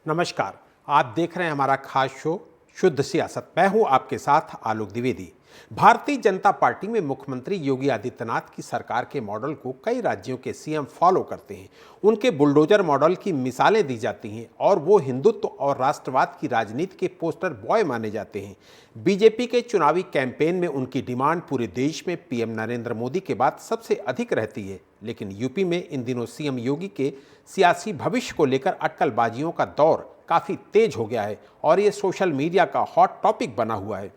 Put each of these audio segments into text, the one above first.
नमस्कार। आप देख रहे हैं हमारा खास शो शुद्ध सियासत। मैं हूं आपके साथ आलोक द्विवेदी। भारतीय जनता पार्टी में मुख्यमंत्री योगी आदित्यनाथ की सरकार के मॉडल को कई राज्यों के सीएम फॉलो करते हैं। उनके बुलडोजर मॉडल की मिसालें दी जाती हैं और वो हिंदुत्व और राष्ट्रवाद की राजनीति के पोस्टर बॉय माने जाते हैं। बीजेपी के चुनावी कैंपेन में उनकी डिमांड पूरे देश में पीएम नरेंद्र मोदी के बाद सबसे अधिक रहती है। लेकिन यूपी में इन दिनों सीएम योगी के सियासी भविष्य को लेकर अटकलबाजियों का दौर काफ़ी तेज हो गया है और ये सोशल मीडिया का हॉट टॉपिक बना हुआ है।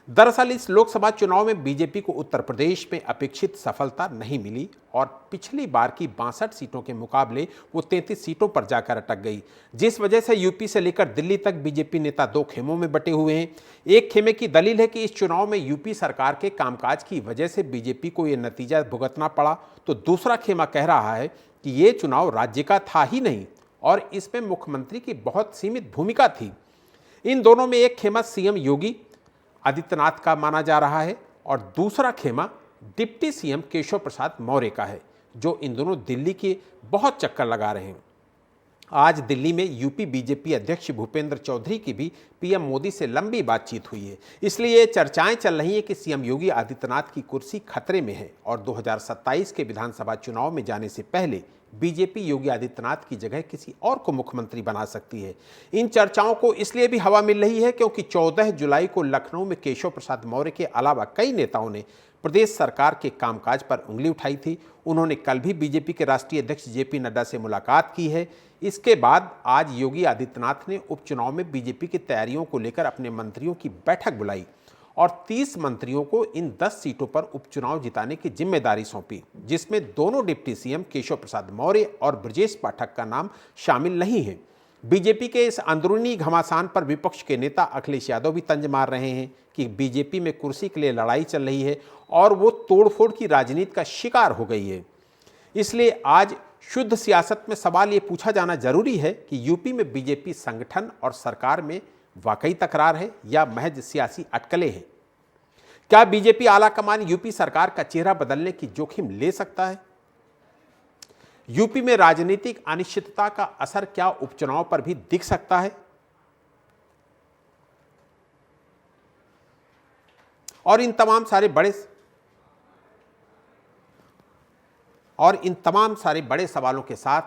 दरअसल इस लोकसभा चुनाव में बीजेपी को उत्तर प्रदेश में अपेक्षित सफलता नहीं मिली और पिछली बार की 62 सीटों के मुकाबले वो 33 सीटों पर जाकर अटक गई, जिस वजह से यूपी से लेकर दिल्ली तक बीजेपी नेता दो खेमों में बटे हुए हैं। एक खेमे की दलील है कि इस चुनाव में यूपी सरकार के कामकाज की वजह से बीजेपी को ये नतीजा भुगतना पड़ा, तो दूसरा खेमा कह रहा है कि ये चुनाव राज्य का था ही नहीं और इसमें मुख्यमंत्री की बहुत सीमित भूमिका थी। इन दोनों में एक खेमा सीएम योगी आदित्यनाथ का माना जा रहा है और दूसरा खेमा डिप्टी सीएम केशव प्रसाद मौर्य का है, जो इन दोनों दिल्ली के बहुत चक्कर लगा रहे हैं। आज दिल्ली में यूपी बीजेपी अध्यक्ष भूपेंद्र चौधरी की भी पीएम मोदी से लंबी बातचीत हुई है। इसलिए ये चर्चाएं चल रही हैं कि सीएम योगी आदित्यनाथ की कुर्सी खतरे में है और 2027 के विधानसभा चुनाव में जाने से पहले बीजेपी योगी आदित्यनाथ की जगह किसी और को मुख्यमंत्री बना सकती है। इन चर्चाओं को इसलिए भी हवा मिल रही है क्योंकि 14 जुलाई को लखनऊ में केशव प्रसाद मौर्य के अलावा कई नेताओं ने प्रदेश सरकार के कामकाज पर उंगली उठाई थी। उन्होंने कल भी बीजेपी के राष्ट्रीय अध्यक्ष जेपी नड्डा से मुलाकात की है। इसके बाद आज योगी आदित्यनाथ ने उपचुनाव में बीजेपी की तैयारियों को लेकर अपने मंत्रियों की बैठक बुलाई और 30 मंत्रियों को इन 10 सीटों पर उपचुनाव जिताने की जिम्मेदारी सौंपी, जिसमें दोनों डिप्टी सीएम केशव प्रसाद मौर्य और ब्रजेश पाठक का नाम शामिल नहीं है। बीजेपी के इस अंदरूनी घमासान पर विपक्ष के नेता अखिलेश यादव भी तंज मार रहे हैं कि बीजेपी में कुर्सी के लिए लड़ाई चल रही है और वो तोड़फोड़ की राजनीति का शिकार हो गई है। इसलिए आज शुद्ध सियासत में सवाल ये पूछा जाना जरूरी है कि यूपी में बीजेपी संगठन और सरकार में वाकई तकरार है या महज सियासी अटकलें हैं। क्या बीजेपी आला कमान यूपी सरकार का चेहरा बदलने की जोखिम ले सकता है? यूपी में राजनीतिक अनिश्चितता का असर क्या उपचुनाव पर भी दिख सकता है? और इन तमाम सारे बड़े सवालों के साथ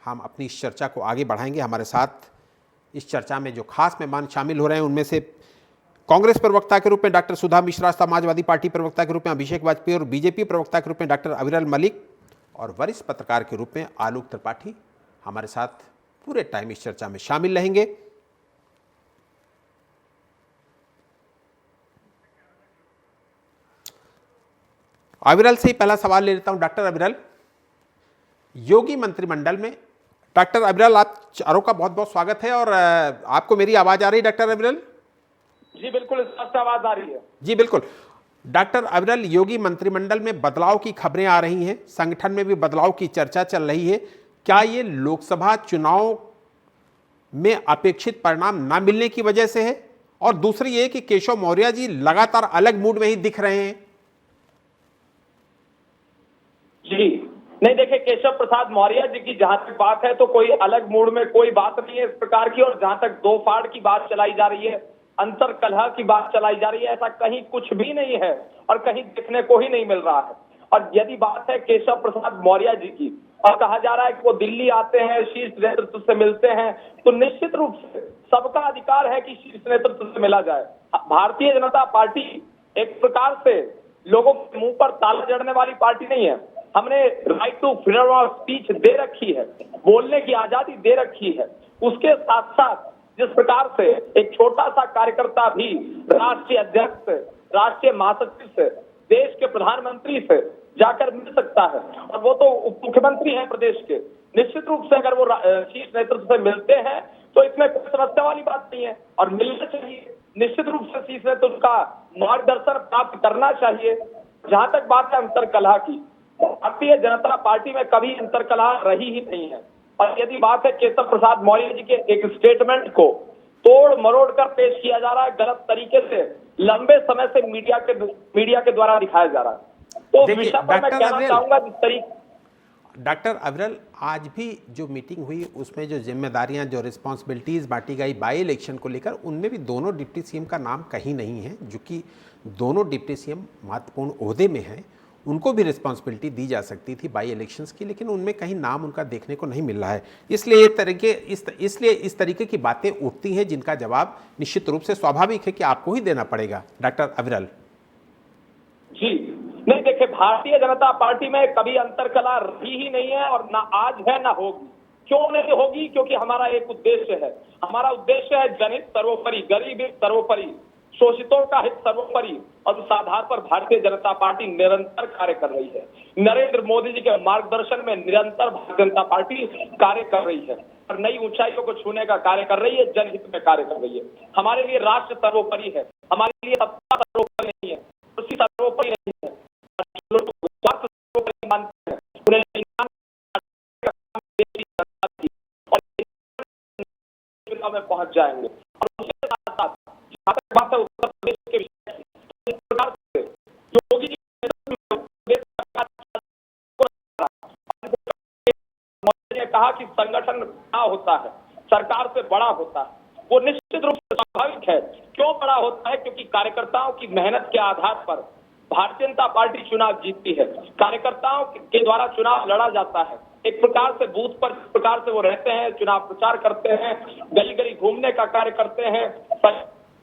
हम अपनी इस चर्चा को आगे बढ़ाएंगे। हमारे साथ इस चर्चा में जो खास मेहमान शामिल हो रहे हैं उनमें से कांग्रेस प्रवक्ता के रूप में डॉक्टर सुधा मिश्रा, समाजवादी पार्टी प्रवक्ता के रूप में अभिषेक वाजपेयी और बीजेपी प्रवक्ता के रूप में डॉक्टर अविरल मलिक और वरिष्ठ पत्रकार के रूप में आलोक त्रिपाठी हमारे साथ पूरे टाइम इस चर्चा में शामिल रहेंगे। अविरल से ही पहला सवाल ले लेता हूं। डॉक्टर अविरल, योगी मंत्रिमंडल में डॉक्टर अविरल, आप चारों का बहुत बहुत स्वागत है। और आपको मेरी आवाज आ रही है डॉक्टर अविरल? जी बिल्कुल, स्पष्ट आवाज आ रही है। जी बिल्कुल। डॉक्टर अविरल, योगी मंत्रिमंडल में बदलाव की खबरें आ रही हैं, संगठन में भी बदलाव की चर्चा चल रही है। क्या ये लोकसभा चुनाव में अपेक्षित परिणाम न मिलने की वजह से है? और दूसरी ये कि केशव मौर्य जी लगातार अलग मूड में ही दिख रहे हैं। जी नहीं, देखिए, केशव प्रसाद मौर्य जी की जहां तक बात है तो कोई अलग मूड में कोई बात नहीं है इस प्रकार की। और जहां तक दो फाड़ की बात चलाई जा रही है, अंतर कलह की बात चलाई जा रही है, ऐसा कहीं कुछ भी नहीं है और कहीं देखने को ही नहीं मिल रहा है। और यदि बात है केशव प्रसाद मौर्य जी की और कहा जा रहा है कि वो दिल्ली आते हैं, शीर्ष नेतृत्व से मिलते हैं, तो निश्चित रूप से सबका अधिकार है कि शीर्ष नेतृत्व से मिला जाए। भारतीय जनता पार्टी एक प्रकार से लोगों के मुंह पर ताला जड़ने वाली पार्टी नहीं है। हमने right to freedom of speech दे रखी है, बोलने की आजादी दे रखी है। उसके साथ साथ जिस प्रकार से एक छोटा सा कार्यकर्ता भी राष्ट्रीय अध्यक्ष से, राष्ट्रीय महासचिव से, देश के प्रधानमंत्री से जाकर मिल सकता है, और वो तो उप मुख्यमंत्री हैं प्रदेश के। निश्चित रूप से अगर वो शीर्ष नेतृत्व से मिलते हैं तो इसमें कोई समस्या वाली बात नहीं है और मिलना चाहिए। निश्चित रूप से शीर्ष नेतृत्व का मार्गदर्शन प्राप्त करना चाहिए। जहां तक बात है अंतर कलह की, भारतीय जनता पार्टी में कभी अंतरकलह रही ही नहीं है। और यदि बात है केशव प्रसाद मौर्य जी के एक स्टेटमेंट को तोड़ मरोड़ कर पेश किया जा रहा है, गलत तरीके से लंबे समय से मीडिया के द्वारा दिखाया जा रहा है, तो विषय पर मैं कहना चाहूंगा जिस तरीके डॉक्टर अविरल, आज भी जो मीटिंग हुई उसमें जो जिम्मेदारियां, जो रिस्पॉन्सिबिलिटीज़ बांटी गई बाई इलेक्शन को लेकर, उनमें भी दोनों डिप्टी सीएम का नाम कहीं नहीं है, जो कि दोनों डिप्टी सीएम महत्वपूर्ण ओहदे में हैं। उनको भी रिस्पॉन्सिबिलिटी दी जा सकती थी बाई इलेक्शंस की, लेकिन उनमें कहीं नाम उनका देखने को नहीं मिल रहा है। इसलिए इस तरीके की बातें उठती हैं जिनका जवाब निश्चित रूप से स्वाभाविक है कि आपको ही देना पड़ेगा। डॉक्टर अविरल जी नहीं, देखिए भारतीय जनता पार्टी में कभी अंतरकला रही ही नहीं है और ना आज है ना होगी। क्यों नहीं होगी? क्योंकि हमारा एक उद्देश्य है। हमारा उद्देश्य है जनहित सर्वोपरि, गरीब हित सर्वोपरि, शोषितों का हित सर्वोपरि, और उस आधार पर भारतीय जनता पार्टी निरंतर कार्य कर रही है। नरेंद्र मोदी जी के मार्गदर्शन में निरंतर भारतीय जनता पार्टी कार्य कर रही है और नई ऊंचाइयों को छूने का कार्य कर रही है, जनहित में कार्य कर रही है। हमारे लिए राष्ट्र सर्वोपरि है, हमारे लिए सत्ता सर्वोपरि नहीं है, कुर्सी सर्वोपरि नहीं है। लोग स्वार्थ सर्वोपरि मानते हैं, उन्हें में पहुंच जाएंगे। और उसके साथ साथ जहां तक बात है उत्तर प्रदेश के विषय की, तो इस प्रकार से योगी जी ने कहा कि संगठन बड़ा होता है, सरकार से बड़ा होता है। वो निश्चित रूप से स्वाभाविक है। क्यों बड़ा होता है? क्योंकि कार्यकर्ताओं की मेहनत के आधार पर भारतीय जनता पार्टी चुनाव जीतती है। कार्यकर्ताओं के द्वारा चुनाव लड़ा जाता है। एक प्रकार से बूथ पर जिस प्रकार से वो रहते हैं, चुनाव प्रचार करते हैं, गली गली घूमने का कार्य करते हैं,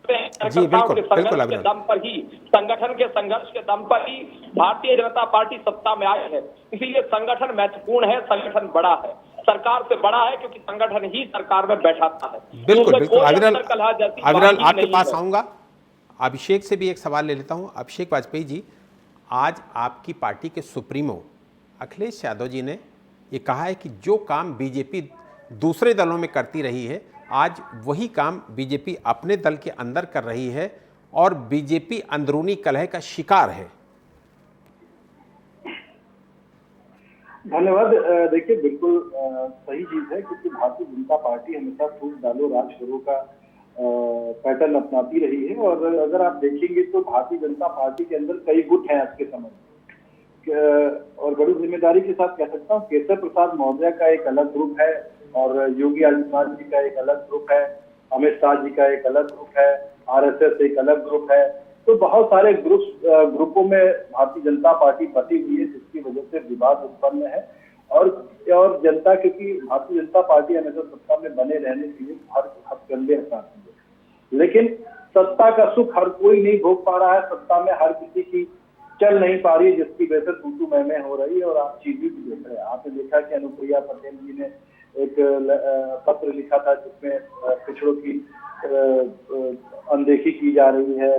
जी बिल्कुल बिल्कुल के दम पर ही, संगठन के संघर्ष के दम पर ही भारतीय जनता पार्टी सत्ता में आई है। इसीलिए संगठन महत्वपूर्ण है, संगठन बड़ा है, सरकार से बड़ा है, क्योंकि संगठन ही सरकार में बैठाता है। बिल्कुल बिल्कुल। अविरल आपके पास है। आऊंगा। अभिषेक से भी एक सवाल ले लेता हूं। अभिषेक वाजपेयी जी, आज आपकी पार्टी के सुप्रीमो अखिलेश यादव जी ने ये कहा है कि जो काम बीजेपी दूसरे दलों में करती रही है, आज वही काम बीजेपी अपने दल के अंदर कर रही है और बीजेपी अंदरूनी कलह का शिकार है। धन्यवाद। देखिए, बिल्कुल सही चीज है, क्योंकि भारतीय जनता पार्टी हमेशा फूट डालो राज करो का पैटर्न अपनाती रही है। और अगर आप देखेंगे तो भारतीय जनता पार्टी के अंदर कई गुट हैं आज के समय में, और बड़ी जिम्मेदारी के साथ कह सकता हूँ, केशव प्रसाद मौर्य का एक अलग ग्रुप है, और योगी आदित्यनाथ जी का एक अलग ग्रुप है, अमित शाह जी का एक अलग ग्रुप है, आरएसएस एक अलग ग्रुप है। तो बहुत सारे ग्रुपों में भारतीय जनता पार्टी फंसी हुई है, जिसकी वजह से विवाद उत्पन्न है। और जनता, क्योंकि भारतीय जनता पार्टी हमेशा सत्ता में बने रहने के लिए हर हथकंडे अपनाती है, लेकिन सत्ता का सुख हर कोई नहीं भोग पा रहा है। सत्ता में हर किसी की चल नहीं पा रही है, जिसकी वजह से तू मैं हो रही है। और आप चीजें भी देख रहे हैं, आपने देखा कि अनुप्रिया पटेल जी ने एक पत्र लिखा था जिसमें पिछड़ों की अनदेखी की जा रही है।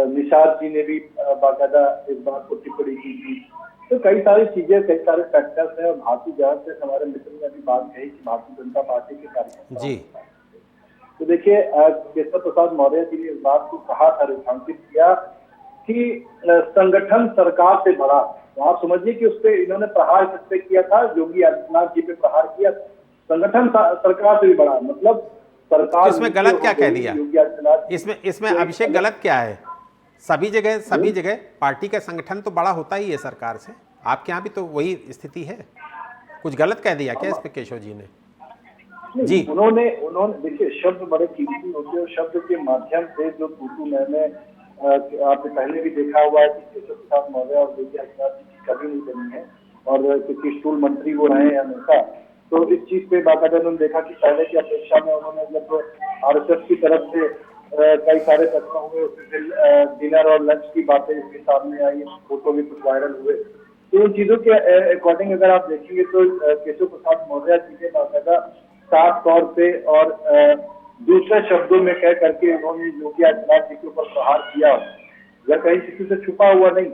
निषाद जी ने भी बाकायदा इस बात को टिप्पणी की थी। तो कई सारी चीजें, कई सारे फैक्टर्स हैं। और भारतीय जनता से हमारे मित्र ने अभी बात कही कि भारतीय जनता पार्टी के कार्यकर्ता जी, तो देखिए केशव प्रसाद मौर्य जी ने इस बात को कहा था, रेखांकित किया कि संगठन सरकार से बड़ा। तो आप समझिए कि उस पर इन्होंने प्रहार किस पे किया था? योगी आदित्यनाथ जी पे प्रहार किया। संगठन सरकार से भी बड़ा, मतलब सरकार। इसमें गलत क्या कह दिया? योगी आदित्यनाथ इसमें अभिषेक गलत क्या है? सभी जगह पार्टी का संगठन तो बड़ा होता ही है सरकार से। आपके यहाँ भी तो वही स्थिति है। कुछ गलत कह दिया क्या इस पे केशव जी ने? जी, उन्होंने देखिए, शब्द बड़े कीमती होते हैं और शब्द के माध्यम से जो तू मैंने आपने पहले भी देखा हुआ है कि केशव प्रसाद मौर्य और योगी आदित्यनाथ जी की कभी नहीं बनी है, और क्योंकि स्टूल मंत्री वो रहे हैं हमेशा, तो इस चीज पे बाकायदा उन्होंने देखा कि पहले की अपेक्षा में उन्होंने जब आरएसएस की तरफ से कई सारे तत्व हुए, उससे डिनर और लंच की बातें इसके सामने आई, फोटो भी कुछ वायरल हुए। तो इन चीजों के अकॉर्डिंग अगर आप देखेंगे तो केशव प्रसाद मौर्य जी ने बाकायदा साफ तौर पे और दूसरे शब्दों में कह करके उन्होंने योगी आदित्यनाथ जी के ऊपर प्रहार किया। यह कहीं किसी से छुपा हुआ नहीं।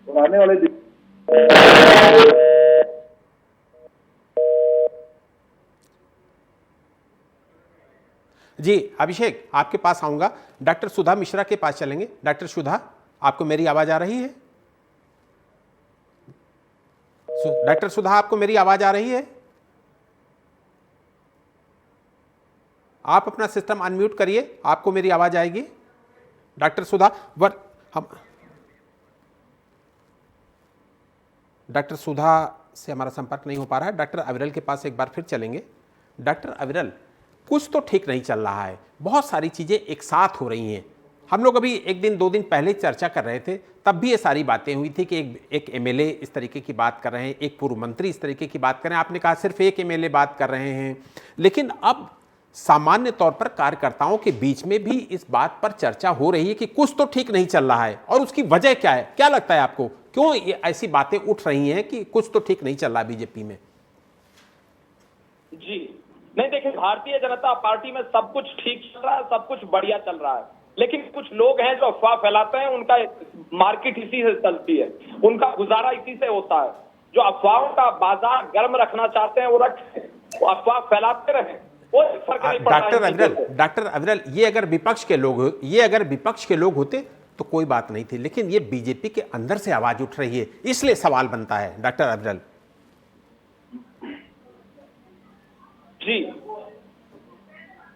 और आने वाले दिन जी, अभिषेक आपके पास आऊंगा। डॉक्टर सुधा मिश्रा के पास चलेंगे। डॉक्टर सुधा, आपको मेरी आवाज आ रही है? डॉक्टर सुधा, आपको मेरी आवाज आ रही है? आप अपना सिस्टम अनम्यूट करिए, आपको मेरी आवाज आएगी। डॉक्टर सुधा, डॉक्टर सुधा से हमारा संपर्क नहीं हो पा रहा है। डॉक्टर अविरल के पास एक बार फिर चलेंगे। डॉक्टर अविरल, कुछ तो ठीक नहीं चल रहा है, बहुत सारी चीज़ें एक साथ हो रही हैं। हम लोग अभी एक दिन 2 दिन पहले चर्चा कर रहे थे, तब भी ये सारी बातें हुई थी कि एक एमएलए इस तरीके की बात कर रहे हैं, एक पूर्व मंत्री इस तरीके की बात कर रहे हैं। आपने कहा सिर्फ एक एमएलए बात कर रहे हैं, लेकिन अब सामान्य तौर पर कार्यकर्ताओं के बीच में भी इस बात पर चर्चा हो रही है कि कुछ तो ठीक नहीं चल रहा है। और उसकी वजह क्या है, क्या लगता है आपको, क्यों ये ऐसी बातें उठ रही हैं कि कुछ तो ठीक नहीं चल रहा बीजेपी में? जी नहीं, देखिए, भारतीय जनता पार्टी में सब कुछ ठीक चल रहा है, सब कुछ बढ़िया चल रहा है, लेकिन कुछ लोग हैं जो अफवाह फैलाते हैं। उनका मार्केट इसी से चलती है, उनका गुजारा इसी से होता है। जो अफवाहों का बाजार गर्म रखना चाहते हैं वो रखें, वो अफवाह फैलाते रहें, कोई फर्क नहीं पड़ता। डॉक्टर अविरल, ये अगर विपक्ष के लोग होते तो कोई बात नहीं थी, लेकिन ये बीजेपी के अंदर से आवाज उठ रही है, इसलिए सवाल बनता है। डॉक्टर अविरल जी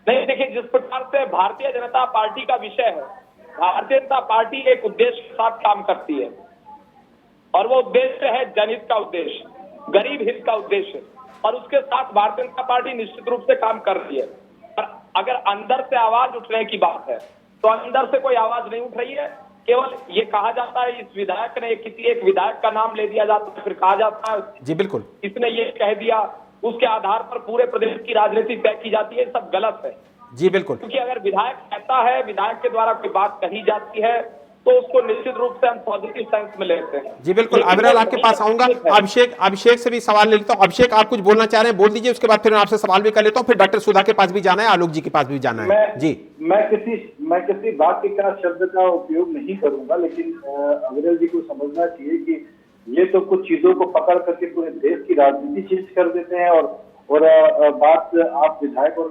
नहीं, देखिए, जिस प्रकार से भारतीय जनता पार्टी का विषय है, भारतीय जनता पार्टी एक उद्देश्य के साथ काम करती है, और वो उद्देश्य है जनहित का उद्देश्य, गरीब हित का उद्देश्य, और उसके साथ भारतीय जनता पार्टी निश्चित रूप से काम कर रही है। पर अगर अंदर से आवाज उठने की बात है, तो अंदर से कोई आवाज नहीं उठ रही है। केवल ये कहा जाता है, इस विधायक ने, किसी एक विधायक का नाम ले दिया जाता है, फिर कहा जाता है जी बिल्कुल इसने ये कह दिया, उसके आधार पर पूरे प्रदेश की राजनीति तय की जाती है। सब गलत है जी बिल्कुल, क्योंकि अगर विधायक कहता है, विधायक के द्वारा कोई बात कही जाती है, तो उसको निश्चित रूप से हम पॉजिटिव सेंस में लेते हैं। जी बिल्कुल। अविरल, आपके पास आऊंगा। अभिषेक से भी सवाल ले लेता हूँ। अभिषेक, आप कुछ बोलना चाह रहे हैं, बोल दीजिए, उसके बाद फिर मैं आपसे सवाल भी कर लेता हूँ, फिर डॉक्टर सुधा के पास भी जाना है, आलोक जी के पास भी जाना है। जी, मैं किसी वाक्य का शब्द का उपयोग नहीं करूंगा, लेकिन अविरल जी को समझना चाहिए कि ये तो कुछ चीजों को पकड़ करके पूरे देश की राजनीति चेंज कर देते हैं, और बात आप विधायक और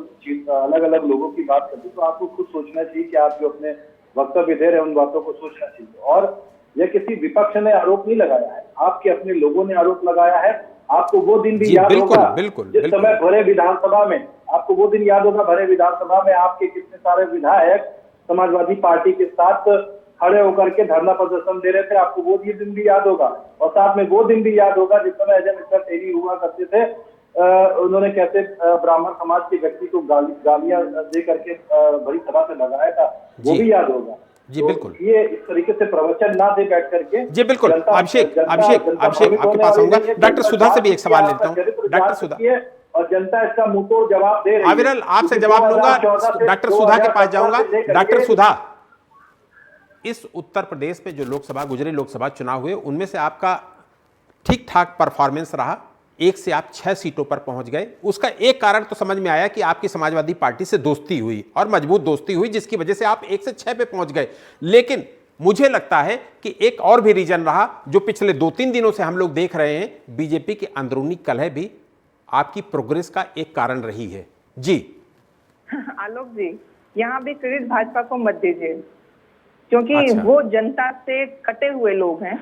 अलग अलग लोगों की बात करते हैं, तो आपको खुद सोचना चाहिए कि आप जो अपने वक्तव्य दे रहे हैं उन बातों को सोचना चाहिए। और यह किसी विपक्ष ने आरोप नहीं लगाया है, आपके अपने लोगों ने आरोप लगाया है। आपको वो दिन भी याद होगा जिस समय भरे विधानसभा में, आपको वो दिन याद होगा भरे विधानसभा में आपके कितने सारे विधायक समाजवादी पार्टी के साथ खड़े होकर के धरना प्रदर्शन दे रहे थे। आपको वो दिन भी याद होगा, और साथ में वो दिन भी याद होगा जिस समय अजय मिश्रा टेरी हुआ करते थे, उन्होंने कैसे ब्राह्मण समाज के व्यक्ति को गालियां दे करके बड़ी तरह से लगाया था, वो भी याद होगा। जी तो बिल्कुल, ये इस तरीके से प्रवचन ना दे बैठ करके। जी बिल्कुल। अभिषेक आपके पास आऊंगा। डॉक्टर सुधा से भी एक सवाल लेता हूँ। डॉक्टर सुधा, और जनता इसका मुंहतोड़ जवाब दे रही है। अविरल, आपसे जवाब लूंगा, डॉक्टर सुधा के पास जाऊंगा। डॉक्टर सुधा, इस उत्तर प्रदेश में जो गुजरे लोकसभा चुनाव हुए, उनमें से आपका ठीक ठाक परफॉर्मेंस रहा, 1 से आप 6 सीटों पर पहुंच गए। उसका एक कारण तो समझ में आया कि आपकी समाजवादी पार्टी से दोस्ती हुई, और मजबूत दोस्ती हुई, जिसकी वजह से आप 1 से 6 पे पहुंच गए। लेकिन मुझे लगता है कि एक और भी रीजन रहा, जो पिछले 2-3 दिनों से हम लोग देख रहे हैं, बीजेपी की अंदरूनी कलह भी आपकी प्रोग्रेस का एक कारण रही है। जी आलोक जी, यहाँ भी क्रेडिट भाजपा को मत दीजिए, क्योंकि वो जनता से कटे हुए लोग हैं,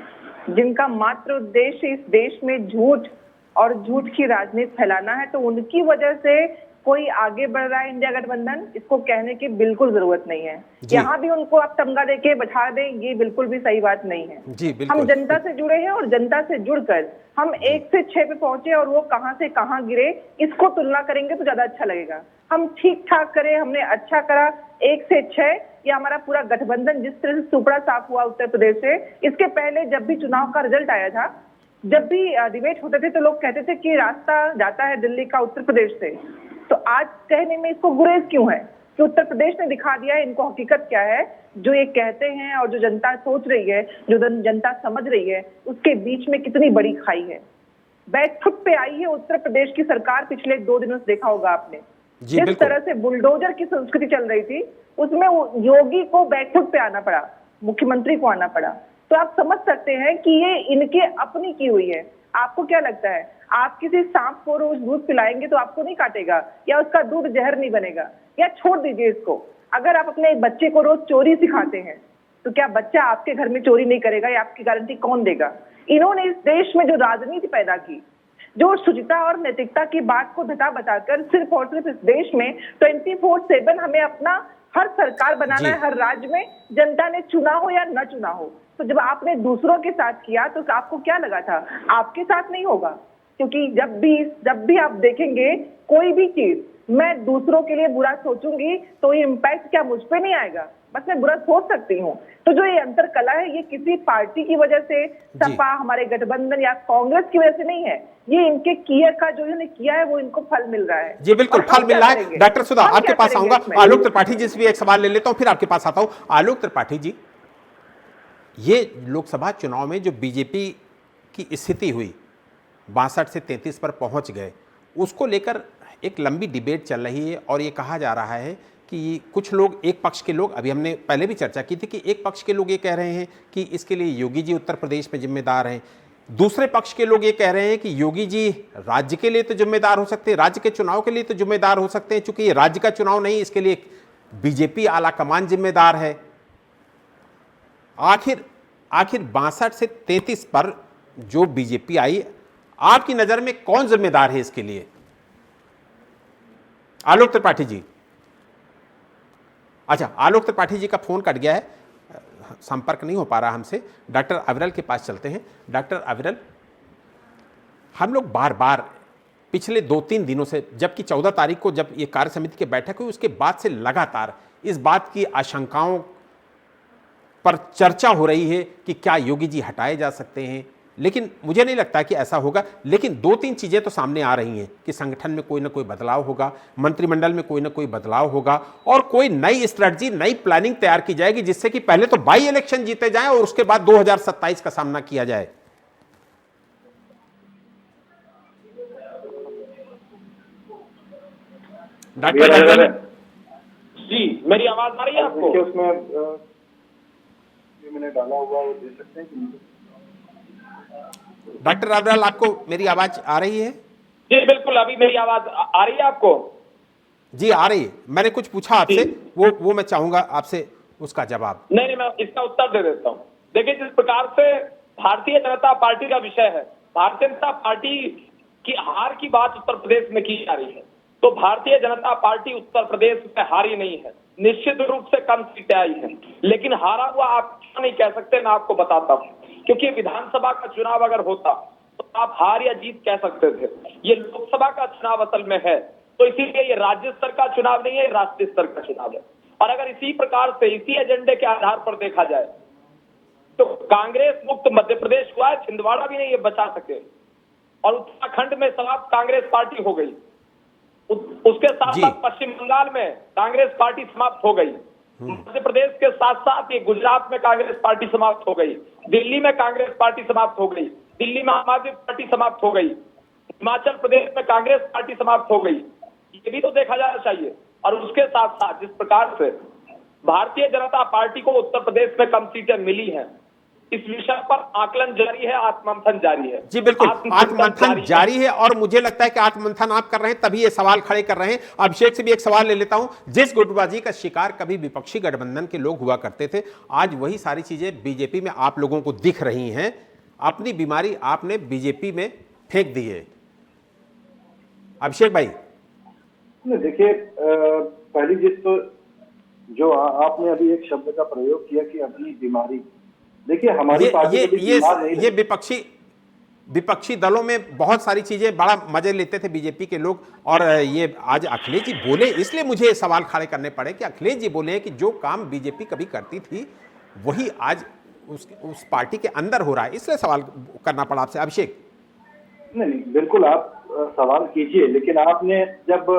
जिनका मात्र उद्देश्य इस देश में झूठ और झूठ की राजनीति फैलाना है। तो उनकी वजह से कोई आगे बढ़ रहा है इंडिया गठबंधन, इसको कहने की बिल्कुल जरूरत नहीं है। यहाँ भी उनको आप तमगा देके बैठा दें, ये बिल्कुल भी सही बात नहीं है। जी हम जनता से जुड़े हैं, और जनता से जुड़कर हम 1 से 6 पे पहुंचे, और वो कहां से कहां गिरे, इसको तुलना करेंगे तो ज्यादा अच्छा लगेगा। हम ठीक ठाक करें, हमने अच्छा करा 1 से 6, या हमारा पूरा गठबंधन जिस तरह से सुपड़ा साफ हुआ उत्तर प्रदेश से। इसके पहले जब भी चुनाव का रिजल्ट आया था, जब भी डिबेट होते थे, तो लोग कहते थे कि रास्ता जाता है दिल्ली का उत्तर प्रदेश से। तो आज कहने में इसको गुरेज क्यों है कि उत्तर प्रदेश ने दिखा दिया है इनको हकीकत क्या है। जो ये कहते हैं और जो जनता सोच रही है, जो जनता समझ रही है, उसके बीच में कितनी बड़ी खाई है। बैठक पे आई है उत्तर प्रदेश की सरकार। पिछले 2 दिनों से देखा होगा आपने, जिस तरह से बुलडोजर की संस्कृति चल रही थी, उसमें योगी को बैठक पे आना पड़ा, मुख्यमंत्री को आना पड़ा। तो आप समझ सकते हैं कि ये इनके अपनी की हुई है। आपको क्या लगता है, आप किसी सांप को रोज दूध पिलाएंगे तो आपको नहीं काटेगा, या उसका दूध जहर नहीं बनेगा? या छोड़ दीजिए इसको, अगर आप अपने बच्चे को रोज चोरी सिखाते हैं, तो क्या बच्चा आपके घर में चोरी नहीं करेगा? या आपकी गारंटी कौन देगा? इन्होंने इस देश में जो राजनीति पैदा की, जो शुचिता और नैतिकता की बात को धता बताकर सिर्फ और सिर्फ इस देश में 24/7 हमें अपना हर सरकार बनाना है, हर राज्य में, जनता ने चुना हो या न चुना हो। तो जब आपने दूसरों के साथ किया, तो आपको क्या लगा था आपके साथ नहीं होगा? क्योंकि जब भी आप देखेंगे कोई भी चीज मैं दूसरों के लिए बुरा सोचूंगी तो ये इम्पैक्ट क्या मुझ पे नहीं आएगा, बस मैं बुरा सोच सकती हूँ। तो जो ये अंतर कला है ये किसी पार्टी की वजह से, सपा, हमारे गठबंधन या कांग्रेस की वजह से नहीं है, ये इनके किए का जो इन्होंने किया है वो इनको फल मिल रहा है। जी बिल्कुल, फल मिल रहा है। डॉक्टर सुधा आपके पास आऊंगा, आलोक त्रिपाठी जी से भी एक सवाल ले लेता हूं, फिर आपके पास आता हूं। आलोक त्रिपाठी जी, ये लोकसभा चुनाव में जो बीजेपी की स्थिति हुई, 62 से 33 पर पहुंच गए, उसको लेकर एक लंबी डिबेट चल रही है और ये कहा जा रहा है कि कुछ लोग, एक पक्ष के लोग, अभी हमने पहले भी चर्चा की थी कि एक पक्ष के लोग ये कह रहे हैं कि इसके लिए योगी जी उत्तर प्रदेश में जिम्मेदार हैं, दूसरे पक्ष के लोग ये कह रहे हैं कि योगी जी राज्य के लिए तो जिम्मेदार हो सकते हैं, राज्य के चुनाव के लिए तो जिम्मेदार हो सकते हैं, चूंकि ये राज्य का चुनाव नहीं, इसके लिए बीजेपी आला कमान जिम्मेदार है। आखिर 62 से 33 पर जो बीजेपी आई, आपकी नजर में कौन जिम्मेदार है इसके लिए? आलोक त्रिपाठी जी। अच्छा, आलोक त्रिपाठी जी का फोन कट गया है, संपर्क नहीं हो पा रहा हमसे। डॉक्टर अविरल के पास चलते हैं। डॉक्टर अविरल, हम लोग बार बार पिछले 2-3 दिनों से, जबकि 14 तारीख को जब ये कार्य समिति की बैठक हुई उसके बाद से लगातार इस बात की आशंकाओं पर चर्चा हो रही है कि क्या योगी जी हटाए जा सकते हैं, लेकिन मुझे नहीं लगता कि ऐसा होगा। लेकिन 2-3 चीजें तो सामने आ रही हैं कि संगठन में कोई ना कोई बदलाव होगा, मंत्रिमंडल में कोई ना कोई बदलाव होगा और कोई नई स्ट्रेटजी, नई प्लानिंग तैयार की जाएगी जिससे कि पहले तो बाई इलेक्शन जीते जाएं और उसके बाद 2027 का सामना किया जाए। डॉक्टर जी, मेरी आवाज आ रही है आपको? देखिए, उसमें मैंने डाला हुआ वो दे सकते हैं कि डॉक्टर अविरल, आपको मेरी आवाज आ रही है? जी बिल्कुल, अभी मेरी आवाज आ रही है आपको? जी आ रही है। मैंने कुछ पूछा आपसे, वो मैं चाहूंगा आपसे उसका जवाब। नहीं, मैं इसका उत्तर दे देता हूं। देखिए, जिस प्रकार से भारतीय जनता पार्टी का विषय है, भारतीय जनता पार्टी की हार की बात उत्तर प्रदेश में की जा रही है, तो भारतीय जनता पार्टी उत्तर प्रदेश में हारी नहीं है, निश्चित रूप से कम सीटें आई हैं, लेकिन हारा हुआ आप क्यों नहीं कह सकते, मैं आपको बताता हूं। क्योंकि विधानसभा का चुनाव अगर होता तो आप हार या जीत कह सकते थे, ये लोकसभा का चुनाव असल में है, तो इसीलिए ये राज्य स्तर का चुनाव नहीं है, राष्ट्रीय स्तर का चुनाव है। और अगर इसी प्रकार से, इसी एजेंडे के आधार पर देखा जाए तो कांग्रेस मुक्त मध्य प्रदेश हुआ है, छिंदवाड़ा भी नहीं ये बचा सके, और उत्तराखंड में समाप्त कांग्रेस पार्टी हो गई, उसके साथ साथ पश्चिम बंगाल में कांग्रेस पार्टी समाप्त हो गई, मध्य प्रदेश के साथ साथ ये गुजरात में कांग्रेस पार्टी समाप्त हो गई, दिल्ली में कांग्रेस पार्टी समाप्त हो गई, दिल्ली में आम आदमी पार्टी समाप्त हो गई, हिमाचल प्रदेश में कांग्रेस पार्टी समाप्त हो गई, ये भी तो देखा जाना चाहिए। और उसके साथ साथ जिस प्रकार से भारतीय जनता पार्टी को उत्तर प्रदेश में कम सीटें मिली हैं, इस विषय पर आकलन जारी है, आत्ममंथन जारी है। जी बिल्कुल, आत्ममंथन जारी है और मुझे लगता है कि आत्ममंथन आप कर रहे हैं तभी ये सवाल खड़े कर रहे हैं। अभिषेक से भी एक सवाल ले लेता हूं। जिस गुटबाजी का शिकार कभी विपक्षी गठबंधन के लोग हुआ करते थे, आज वही सारी चीजें बीजेपी में आप लोगों को दिख रही हैं। अपनी बीमारी आपने बीजेपी में फेंक दी है। अभिषेक भाई, देखिए, पहली चीज तो जो आपने अभी एक शब्द का प्रयोग किया कि अपनी बीमारी, देखिए हमारी पार्टी ये विपक्षी दलों में बहुत सारी चीजें बड़ा मजे लेते थे बीजेपी के लोग, और ये आज अखिलेश जी बोले, इसलिए मुझे सवाल खड़े करने पड़े कि अखिलेश जी बोले कि जो काम बीजेपी कभी करती थी वही आज उस पार्टी के अंदर हो रहा है, इसलिए सवाल करना पड़ा आपसे। अभिषेक नहीं, बिल्कुल आप सवाल कीजिए, लेकिन आपने जब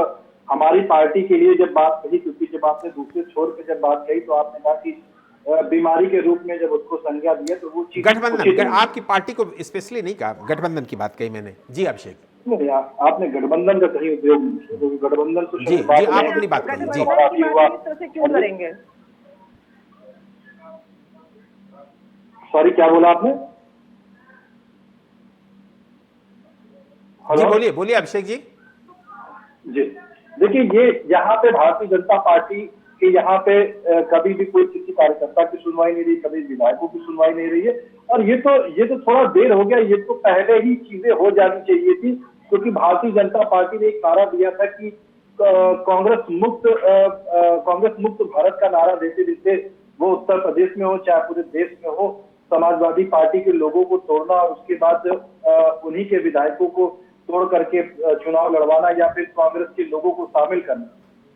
हमारी पार्टी के लिए जब बात कही, क्योंकि जब आपने दूसरे छोर पे जब बात कही तो आपने कहा कि बीमारी के रूप में जब उसको संज्ञा दिया तो वो चीज गठबंधन, आपकी पार्टी को स्पेशली नहीं कहा, गठबंधन की बात कही मैंने। जी अभिषेक, नहीं, आपने गठबंधन का कहीं उपयोग नहीं किया, क्योंकि गठबंधन तो जी आप अपनी बात करिए। जी क्यों करेंगे? सॉरी, क्या बोला आपने? जी बोलिए अभिषेक जी। जी देखिए, ये यहाँ पे भारतीय जनता पार्टी के यहाँ पे कभी भी कोई किसी कार्यकर्ता की सुनवाई नहीं रही, कभी विधायकों की सुनवाई नहीं रही है, और ये तो थोड़ा देर हो गया, ये तो पहले ही चीजें हो जानी चाहिए थी, क्योंकि भारतीय जनता पार्टी ने एक नारा दिया था कि कांग्रेस मुक्त भारत का नारा देते देते वो उत्तर प्रदेश में हो चाहे पूरे देश में हो, समाजवादी पार्टी के लोगों को तोड़ना और उसके बाद उन्हीं के विधायकों को तोड़ करके चुनाव लड़वाना या फिर कांग्रेस के लोगों को शामिल करना।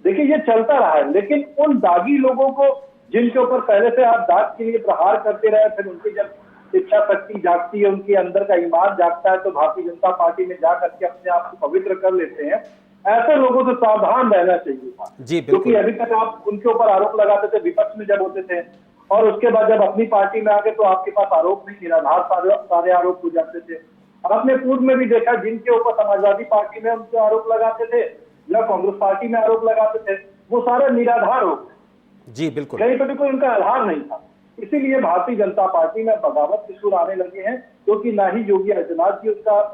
देखिए ये चलता रहा है, लेकिन उन दागी लोगों को जिनके ऊपर पहले से आप दाग के लिए प्रहार करते रहे, फिर उनकी जब इच्छा शक्ति जागती है, उनके अंदर का ईमान जागता है, तो भारतीय जनता पार्टी में जाकर के अपने आप को पवित्र कर लेते हैं। ऐसे लोगों से सावधान रहना चाहिए था, क्योंकि अभी तक आप उनके ऊपर आरोप लगाते थे विपक्ष में जब होते थे, और उसके बाद जब अपनी पार्टी में आ गए तो आपके पास आरोप नहीं, निराधार सारे आरोप हो जाते थे। आपने पूर्व में भी देखा जिनके ऊपर समाजवादी पार्टी में उनके आरोप लगाते थे या कांग्रेस पार्टी में आरोप लगाते थे, वो सारे निराधार हो गए। जी बिल्कुल, कहीं पर भी कोई उनका आधार नहीं था। इसीलिए भारतीय जनता पार्टी में बगावत के सुर आने लगे हैं, क्योंकि ना ही योगी आदित्यनाथ जी उसका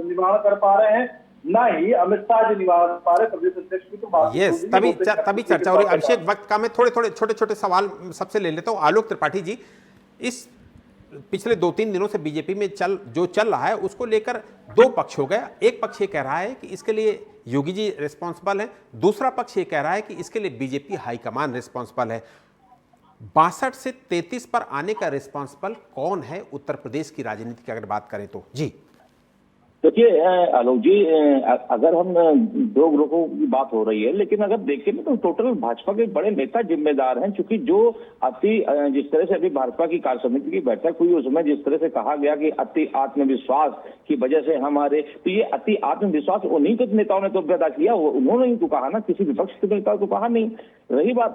निवारण कर पा रहे हैं, ना ही अमित शाह जी निवारण कर पा रहे। प्रदेश अध्यक्ष की तो बात यस, तभी चर्चा हो रही है। अभिषेक, वक्त का मैं थोड़े छोटे सवाल सबसे ले लेता हूँ। आलोक त्रिपाठी जी, इस पिछले 2-3 दिनों से बीजेपी में जो चल रहा है उसको लेकर दो पक्ष हो गया। एक पक्ष ये कह रहा है कि इसके लिए योगी जी रिस्पॉन्सिबल है, दूसरा पक्ष ये कह रहा है कि इसके लिए बीजेपी हाईकमान रिस्पॉन्सिबल है। 62 से 33 पर आने का रिस्पॉन्सिबल कौन है उत्तर प्रदेश की राजनीति की अगर बात करें तो? जी देखिए आलोक जी, अगर हम दो ग्रुपों की बात हो रही है, लेकिन अगर देखें तो टोटल भाजपा के बड़े नेता जिम्मेदार हैं, क्योंकि जो जिस तरह से अभी भाजपा की कार्य समिति की बैठक हुई उसमें जिस तरह से कहा गया कि अति आत्मविश्वास की वजह से हमारे, तो ये अति आत्मविश्वास उन्हीं के नेताओं ने तो पैदा किया, उन्होंने ही तो कहा ना, किसी विपक्ष के नेता को कहा नहीं। रही बात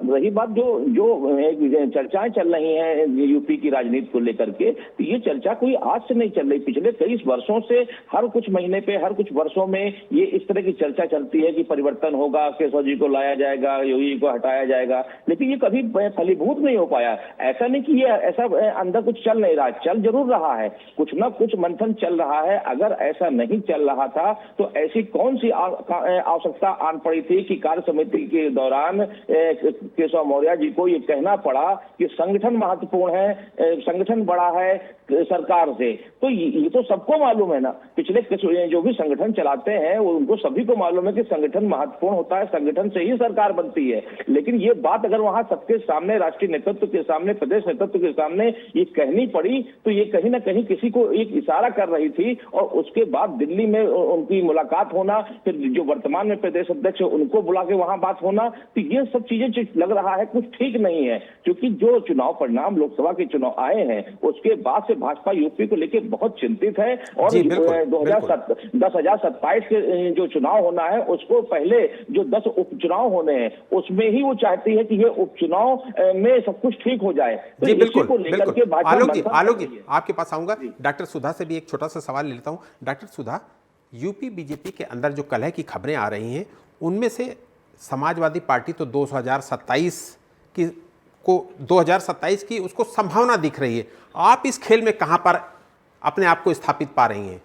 जो चर्चाएं चल रही हैं यूपी की राजनीति को लेकर के, तो ये चर्चा कोई आज से नहीं चल रही, पिछले 23 वर्षों से हर कुछ महीने पे, हर कुछ वर्षों में ये इस तरह की चर्चा चलती है कि परिवर्तन होगा, केशव जी को लाया जाएगा, योगी जी को हटाया जाएगा, लेकिन ये कभी फलीभूत नहीं हो पाया। ऐसा नहीं कि ये ऐसा अंदर कुछ चल नहीं रहा, चल जरूर रहा है, कुछ ना कुछ मंथन चल रहा है। अगर ऐसा नहीं चल रहा था तो ऐसी कौन सी आवश्यकता आन पड़ी थी कि कार्य समिति के दौरान केशव मौर्य जी को ये कहना पड़ा कि संगठन महत्वपूर्ण है, संगठन बड़ा है सरकार से। तो ये तो सबको मालूम है ना, पिछले जो भी संगठन चलाते हैं वो उनको सभी को मालूम है कि संगठन महत्वपूर्ण होता है, संगठन से ही सरकार बनती है। लेकिन ये बात अगर वहां सबके सामने, राष्ट्रीय नेतृत्व के सामने, प्रदेश नेतृत्व के सामने ये कहनी पड़ी, तो ये कहीं ना कहीं किसी को एक इशारा कर रही थी। और उसके बाद दिल्ली में उनकी मुलाकात होना, फिर जो वर्तमान में प्रदेश अध्यक्ष उनको बुला के वहां बात होना, तो ये सब चीजें लग रहा है कुछ ठीक नहीं है। क्योंकि जो चुनाव परिणाम लोकसभा के चुनाव आए हैं उसके बाद से भाजपा यूपी को लेकर बहुत चिंतित है, और 2027 के जो चुनाव होना है उसको पहले जो 10 उपचुनाव होने हैं उसमें ही वो चाहती है कि ये उपचुनाव में सब कुछ ठीक हो जाए। तो जी बिल्कुल, आलोक जी आपके पास आऊंगा। डॉक्टर सुधा से भी एक छोटा सा सवाल लेता हूं। डॉक्टर सुधा, यूपी बीजेपी के अंदर जो कलह की खबरें आ रही हैं उनमें से समाजवादी पार्टी तो 2027 की उसको संभावना दिख रही है। आप इस खेल में कहां पर अपने आप को स्थापित पा रही हैं?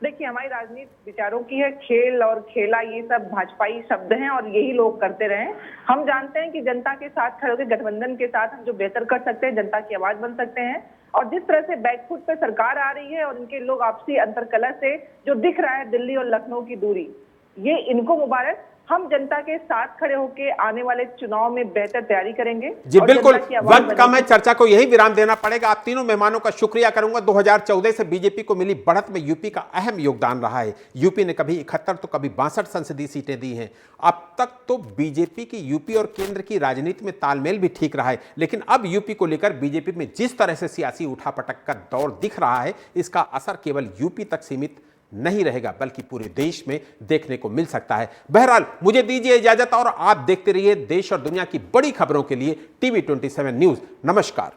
देखिए, हमारी राजनीति विचारों की है, खेल और खेला ये सब भाजपाई शब्द हैं और यही लोग करते रहे। हम जानते हैं कि जनता के साथ खड़े होकर गठबंधन के साथ हम जो बेहतर कर सकते हैं, जनता की आवाज बन सकते हैं। और जिस तरह से बैकफुट पे सरकार आ रही है और इनके लोग आपसी अंतरकलह से जो दिख रहा है दिल्ली और लखनऊ की दूरी, ये इनको मुबारक। हम जनता के साथ खड़े होकर आने वाले चुनाव में बेहतर तैयारी करेंगे। जी बिल्कुल, वक्त कम है, चर्चा को यही विराम देना पड़ेगा। आप तीनों मेहमानों का शुक्रिया करूंगा। 2014 से बीजेपी को मिली बढ़त में यूपी का अहम योगदान रहा है। यूपी ने कभी 71 तो कभी 62 संसदीय सीटें दी हैं। अब तक तो बीजेपी की यूपी और केंद्र की राजनीति में तालमेल भी ठीक रहा है, लेकिन अब यूपी को लेकर बीजेपी में जिस तरह से सियासी उठापटक का दौर दिख रहा है, इसका असर केवल यूपी तक सीमित नहीं रहेगा बल्कि पूरे देश में देखने को मिल सकता है। बहरहाल मुझे दीजिए इजाजत और आप देखते रहिए देश और दुनिया की बड़ी खबरों के लिए TV 27 न्यूज़। नमस्कार।